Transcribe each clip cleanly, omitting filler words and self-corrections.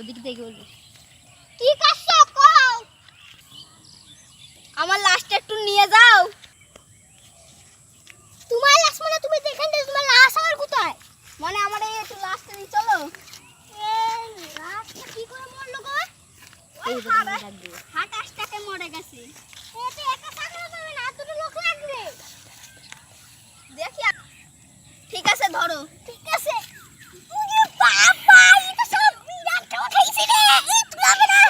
ওদিক থেকে বলবো কি কাজটা কও আমার লাশটা একটু নিয়ে যাও তোমার লাশ মানে তুমি দেখেন তোমার লাশ আমার কোথায় মানে আমার এই একটু লাশটা নিয়ে চলো এই লাশটা কি করে মরলো গো এই হাটাসটাকে মরে গেছে এটা একা থাকলে পাবে না দুটো লোক লাগবে দেখি ঠিক আছে ধরো ঠিক আছে ওরে বাবা এটা সব বিরাট উঠাইছে রে এই তুলাবে না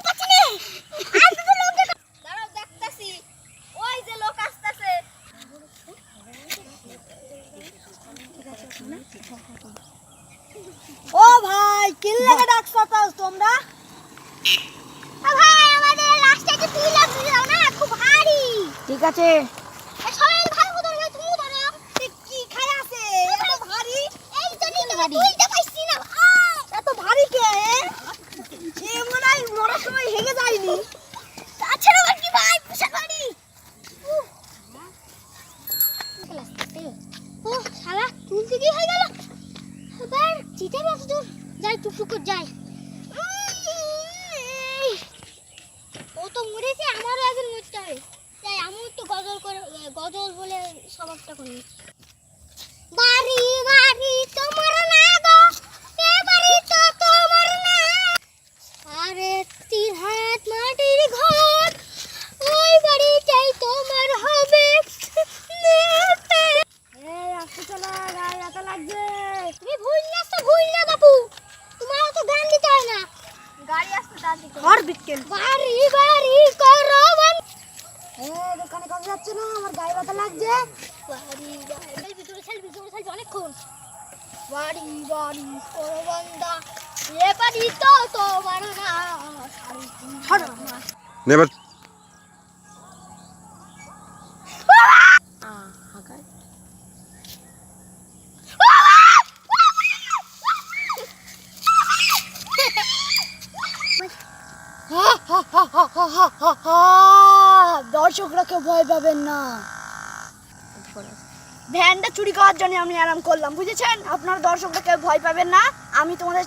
বাঁচনে আর দুটো লোক দাঁড়াও দেখতাছি ওই যে লোক আসতেছে ও ভাই কি লাগে ডাকছো তোমরা ভাই আমাদের লাস্টে তুই লাগছে দাও না খুব ভারী ঠিক আছে সবাই ভালো করে ধরো তুমি ধরো কি খায় আছে এত ভারী এই জন্য তুইটা পাইছি না এত ভারী কে এ মনে হয় মরার সময় হেগে যায়নি আচ্ছা রে কি ভাই বিশাল ভারী ও শালা তুলতে কি হয়ে গেল এবার জিতে বাস দূর যাই টুকটুক করে যাই ও তো মরেছে আমারও একদিন মরতে হবে তাই আমি তো গজল বলে স্বভাবটা করি বাড়ি বাড়ি তোমার না গো এ বাড়ি তো তোমার না আরে তিন হাত মাটির ঘর ওই বাড়িটাই তোমার হবে এই আস্তে চলা গায়ে ব্যথা লাগছে তুমি ভুল না বাপু তোমার তো গান দিতে হয় না গাড়ি আসতে তাড়াতাড়ি ঘর বিকেল বাড়ি বাড়ি করো দোকানে কাজ যাচ্ছে না আমার গায়ে ব্যথা লাগছে বাড়ি বাড়ি ভিতরে খেলবি অনেকক্ষণ বাড়ি বাড়ি করো বন্দা এ বাড়ি তো তোমার না ছাড়ো নেভার দর্শকরা কেউ ভয় পাবেন না ভ্যানটা চুরি করার জন্য আমি আরাম করলাম বুঝেছেন আপনারা দর্শকরা কেউ ভয় পাবেন না আমি তোমাদের